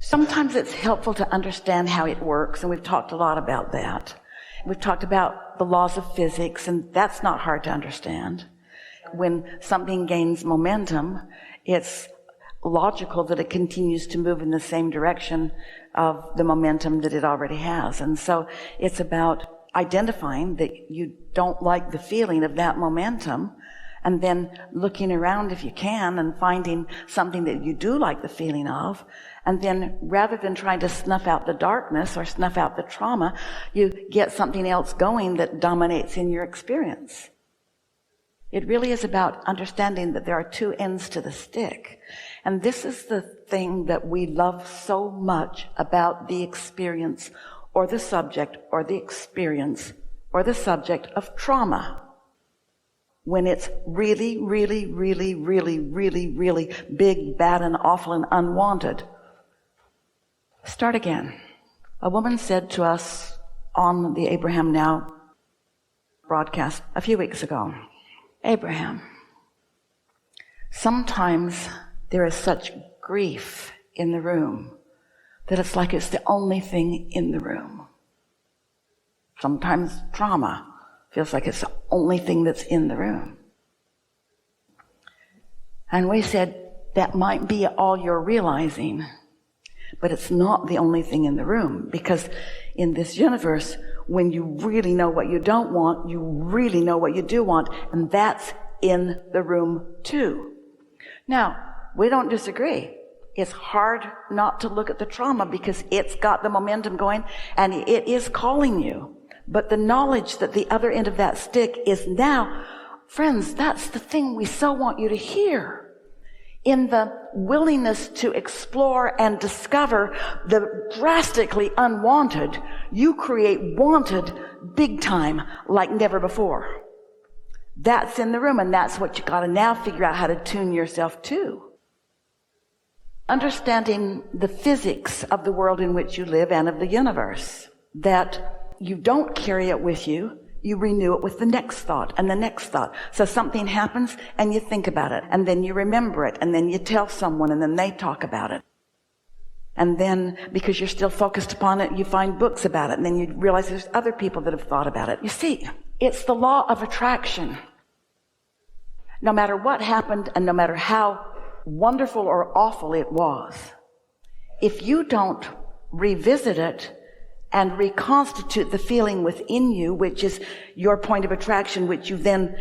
Sometimes it's helpful to understand how it works, and we've talked a lot about that. We've talked about the laws of physics, and that's not hard to understand. When something gains momentum, it's logical that it continues to move in the same direction of the momentum that it already has. And so it's about identifying that you don't like the feeling of that momentum, and then looking around if you can and finding something that you do like the feeling of. And then rather than trying to snuff out the darkness or snuff out the trauma, you get something else going that dominates in your experience. It really is about understanding that there are two ends to the stick. And this is the thing that we love so much about the experience or the subject or the experience or the subject of trauma. When it's really, really, really, really, really, really big, bad, and awful and unwanted. Start again. A woman said to us on the Abraham Now broadcast a few weeks ago, Abraham, sometimes there is such grief in the room that it's like it's the only thing in the room. Sometimes trauma feels like it's the only thing that's in the room. And we said, that might be all you're realizing, but it's not the only thing in the room, because in this universe, when you really know what you don't want, you really know what you do want, and that's in the room too. Now, we don't disagree. It's hard not to look at the trauma because it's got the momentum going and it is calling you. But the knowledge that the other end of that stick is now, friends, that's the thing we so want you to hear. In the willingness to explore and discover the drastically unwanted, you create wanted big time like never before. That's in the room, and that's what you got to now figure out how to tune yourself to. Understanding the physics of the world in which you live and of the universe, that you don't carry it with you, you renew it with the next thought and the next thought. So something happens and you think about it, and then you remember it, and then you tell someone, and then they talk about it. And then, because you're still focused upon it, you find books about it, and then you realize there's other people that have thought about it. You see, it's the law of attraction. No matter what happened and no matter how wonderful or awful it was, if you don't revisit it and reconstitute the feeling within you, which is your point of attraction, which you then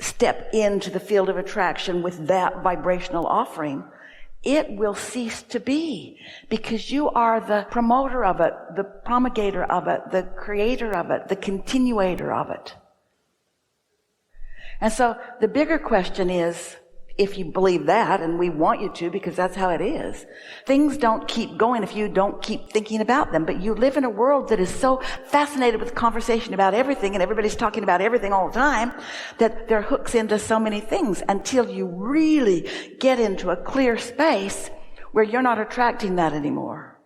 step into the field of attraction with that vibrational offering, it will cease to be, because you are the promoter of it, the promulgator of it, the creator of it, the continuator of it. And so the bigger question is, if you believe that, and we want you to because that's how it is, things don't keep going if you don't keep thinking about them. But you live in a world that is so fascinated with conversation about everything, and everybody's talking about everything all the time, that there are hooks into so many things until you really get into a clear space where you're not attracting that anymore.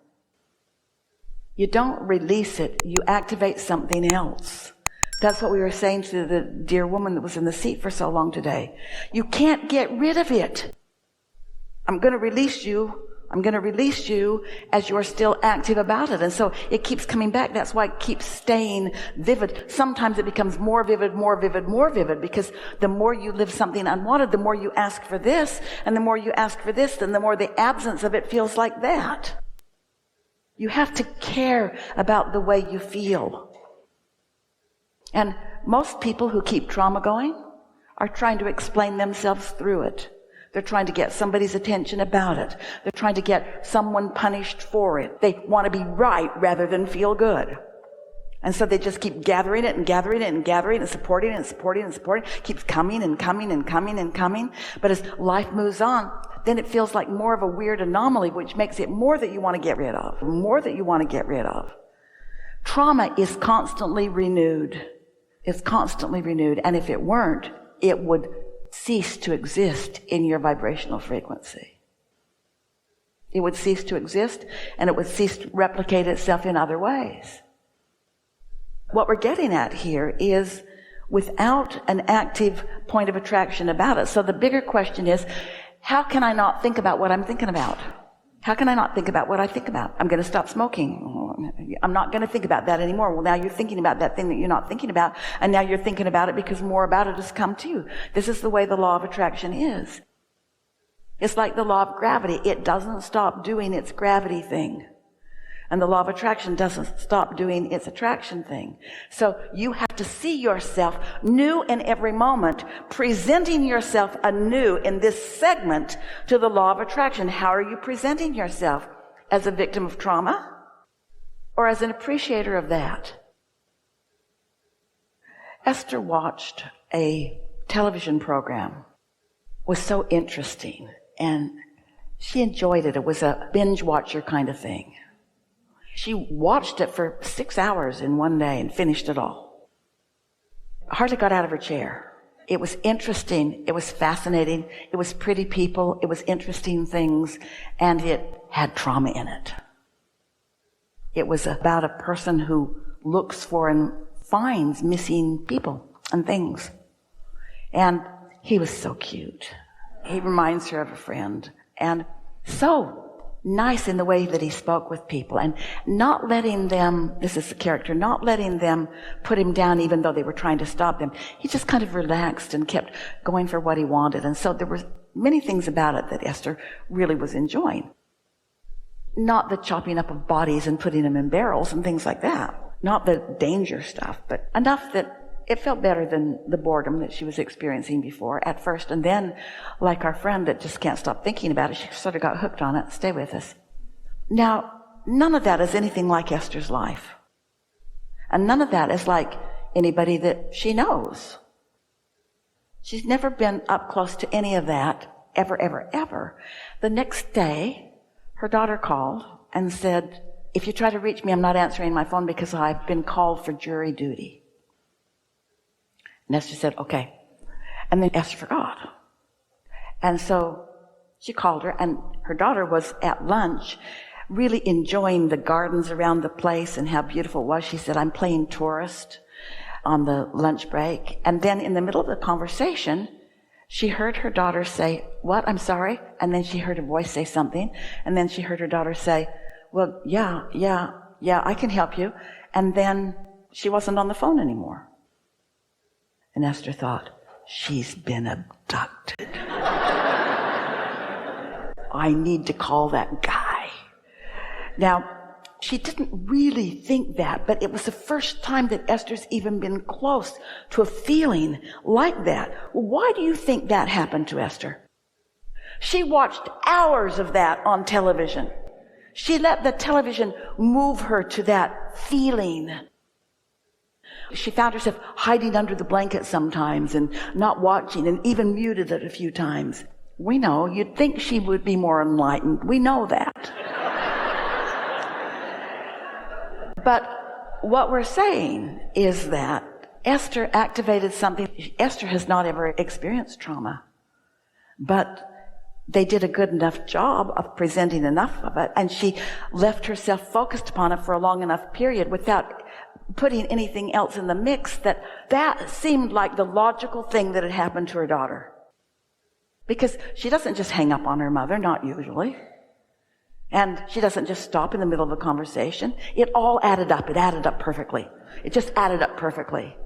You don't release it, you activate something else. That's what we were saying to the dear woman that was in the seat for so long today. You can't get rid of it. I'm going to release you as you're still active about it. And so it keeps coming back. That's why it keeps staying vivid. Sometimes it becomes more vivid, more vivid, more vivid, because the more you live something unwanted, the more you ask for this, and the more you ask for this, then the more the absence of it feels like that. You have to care about the way you feel. And most people who keep trauma going are trying to explain themselves through it. They're trying to get somebody's attention about it. They're trying to get someone punished for it. They want to be right rather than feel good. And so they just keep gathering it and gathering it and gathering it and supporting it and supporting it and supporting it. It keeps coming and coming and coming and coming. But as life moves on, then it feels like more of a weird anomaly, which makes it more that you want to get rid of, more that you want to get rid of. Trauma is constantly renewed. It's constantly renewed. And if it weren't, it would cease to exist in your vibrational frequency. It would cease to exist, and it would cease to replicate itself in other ways. What we're getting at here is without an active point of attraction about it. So the bigger question is, how can I not think about what I'm thinking about? How can I not think about what I think about? I'm going to stop smoking. I'm not going to think about that anymore. Well, now you're thinking about that thing that you're not thinking about, and now you're thinking about it because more about it has come to you. This is the way the law of attraction is. It's like the law of gravity. It doesn't stop doing its gravity thing. And the law of attraction doesn't stop doing its attraction thing. So you have to see yourself new in every moment, presenting yourself anew in this segment to the law of attraction. How are you presenting yourself? As a victim of trauma or as an appreciator of that? Esther watched a television program. It was so interesting, and she enjoyed it. It was a binge watcher kind of thing. She watched it for 6 hours in one day and finished it all. Hardly got out of her chair. It was interesting. It was fascinating. It was pretty people. It was interesting things. And it had trauma in it. It was about a person who looks for and finds missing people and things. And he was so cute. He reminds her of a friend. And so nice in the way that he spoke with people and not letting them, this is the character, not letting them put him down even though they were trying to stop him. He just kind of relaxed and kept going for what he wanted. And so there were many things about it that Esther really was enjoying. Not the chopping up of bodies and putting them in barrels and things like that. Not the danger stuff, but enough that it felt better than the boredom that she was experiencing before at first. And then, like our friend that just can't stop thinking about it, she sort of got hooked on it. Stay with us. Now, none of that is anything like Esther's life. And none of that is like anybody that she knows. She's never been up close to any of that, ever, ever, ever. The next day, her daughter called and said, "If you try to reach me, I'm not answering my phone because I've been called for jury duty." And Esther said, "Okay." And then Esther forgot. And so she called her, and her daughter was at lunch, really enjoying the gardens around the place and how beautiful it was. She said, "I'm playing tourist on the lunch break." And then in the middle of the conversation, she heard her daughter say, "What? I'm sorry." And then she heard a voice say something. And then she heard her daughter say, "Well, yeah, I can help you." And then she wasn't on the phone anymore. And Esther thought, she's been abducted. I need to call that guy. Now, she didn't really think that, but it was the first time that Esther's even been close to a feeling like that. Well, why do you think that happened to Esther? She watched hours of that on television. She let the television move her to that feeling. She found herself hiding under the blanket sometimes and not watching, and even muted it a few times. We know, you'd think she would be more enlightened. We know that. But what we're saying is that Esther activated something. Esther has not ever experienced trauma, but they did a good enough job of presenting enough of it, and she left herself focused upon it for a long enough period without putting anything else in the mix, that seemed like the logical thing that had happened to her daughter. Because she doesn't just hang up on her mother, not usually. And she doesn't just stop in the middle of a conversation. It all added up. It added up perfectly. It just added up perfectly.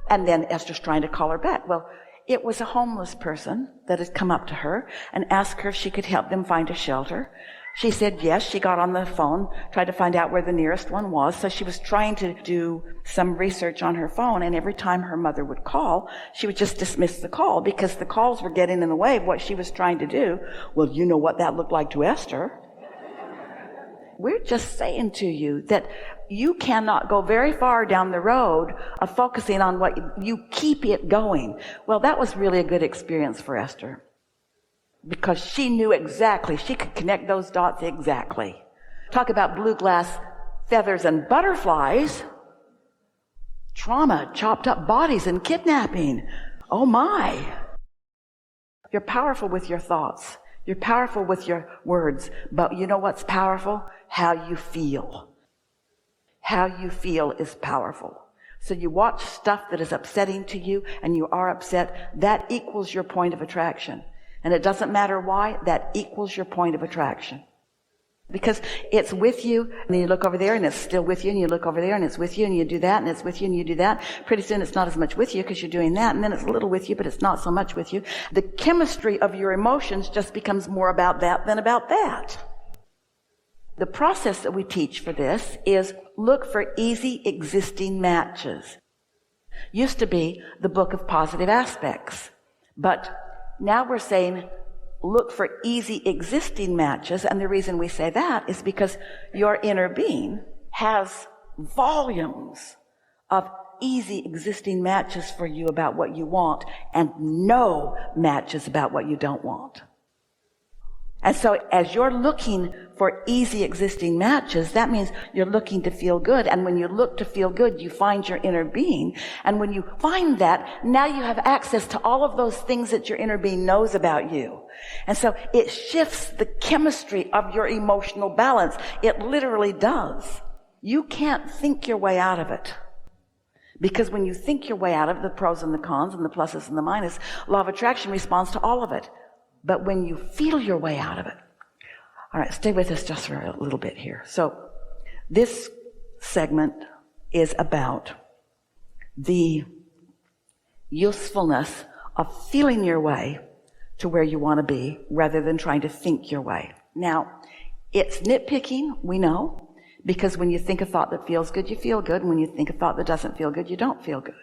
And then Esther's trying to call her back. Well, it was a homeless person that had come up to her and asked her if she could help them find a shelter. She said yes. She got on the phone, tried to find out where the nearest one was. So she was trying to do some research on her phone, and every time her mother would call, she would just dismiss the call because the calls were getting in the way of what she was trying to do. Well, you know what that looked like to Esther. We're just saying to you that you cannot go very far down the road of focusing on what you keep it going. Well, that was really a good experience for Esther, because she knew exactly. She could connect those dots exactly. Talk about blue glass feathers and butterflies. Trauma, chopped up bodies, and kidnapping. Oh my. You're powerful with your thoughts. You're powerful with your words. But you know what's powerful? How you feel. How you feel is powerful. So you watch stuff that is upsetting to you and you are upset. That equals your point of attraction. And it doesn't matter why, that equals your point of attraction. Because it's with you, and then you look over there and it's still with you, and you look over there and it's with you, and you do that, and it's with you, and you do that. Pretty soon it's not as much with you because you're doing that, and then it's a little with you, but it's not so much with you. The chemistry of your emotions just becomes more about that than about that. The process that we teach for this is look for easy existing matches. Used to be the book of positive aspects, but now we're saying look for easy existing matches, and the reason we say that is because your inner being has volumes of easy existing matches for you about what you want and no matches about what you don't want. And so as you're looking for easy existing matches, that means you're looking to feel good. And when you look to feel good, you find your inner being. And when you find that, now you have access to all of those things that your inner being knows about you. And so it shifts the chemistry of your emotional balance. It literally does. You can't think your way out of it. Because when you think your way out of it, the pros and the cons and the pluses and the minuses, law of attraction responds to all of it. But when you feel your way out of it, all right, stay with us just for a little bit here. So this segment is about the usefulness of feeling your way to where you want to be rather than trying to think your way. Now, it's nitpicking, we know, because when you think a thought that feels good, you feel good. And when you think a thought that doesn't feel good, you don't feel good.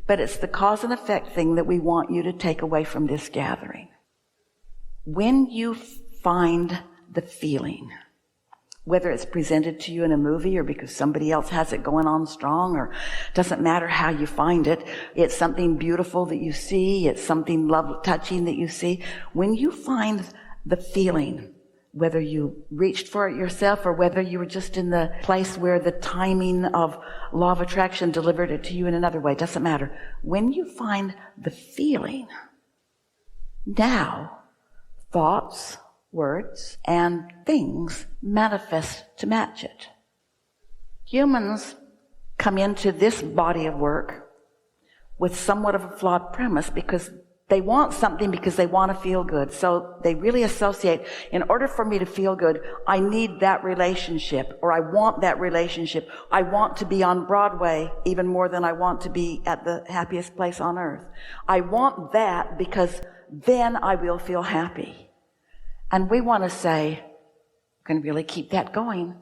But it's the cause and effect thing that we want you to take away from this gathering. When you find the feeling, whether it's presented to you in a movie or because somebody else has it going on strong, or doesn't matter how you find it, it's something beautiful that you see, it's something touching that you see. When you find the feeling, whether you reached for it yourself or whether you were just in the place where the timing of law of attraction delivered it to you in another way, doesn't matter. When you find the feeling, now thoughts, words, and things manifest to match it. Humans come into this body of work with somewhat of a flawed premise because they want something because they want to feel good. So they really associate, in order for me to feel good, I need that relationship, or I want that relationship. I want to be on Broadway even more than I want to be at the happiest place on earth. I want that because then I will feel happy. And we want to say, you can really keep that going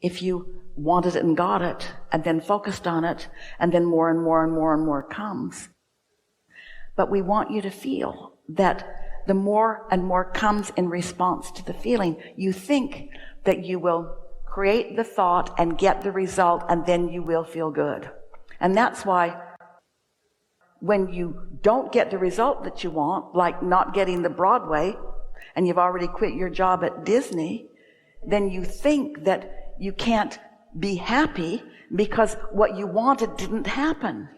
if you wanted it and got it and then focused on it, and then more and more and more and more comes. But we want you to feel that the more and more comes in response to the feeling. You think that you will create the thought and get the result, and then you will feel good. And that's why when you don't get the result that you want, like not getting the Broadway, and you've already quit your job at Disney, then you think that you can't be happy because what you wanted didn't happen.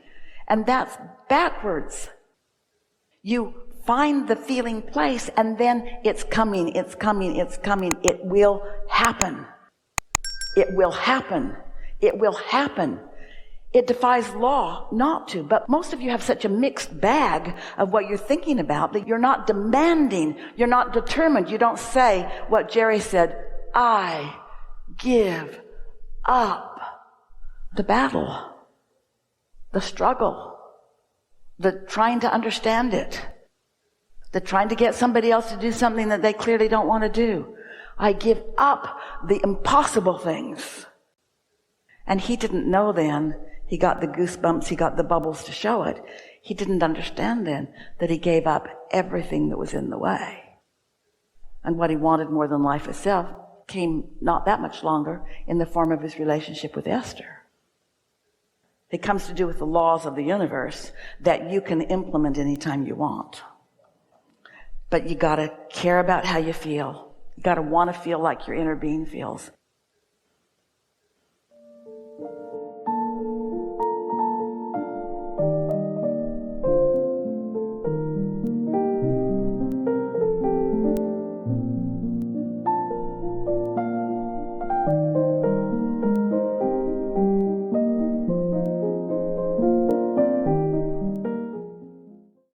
And that's backwards. You find the feeling place, and then it's coming, it's coming, it's coming. It will happen. It will happen. It will happen. It defies law not to. But most of you have such a mixed bag of what you're thinking about that you're not demanding, you're not determined. You don't say what Jerry said, I give up the battle, the struggle, the trying to understand it, the trying to get somebody else to do something that they clearly don't want to do. I give up the impossible things. And he didn't know then. He got the goosebumps, he got the bubbles to show it. He didn't understand then that he gave up everything that was in the way. And what he wanted more than life itself came not that much longer in the form of his relationship with Esther. It comes to do with the laws of the universe that you can implement anytime you want. But you gotta care about how you feel. You gotta want to feel like your inner being feels.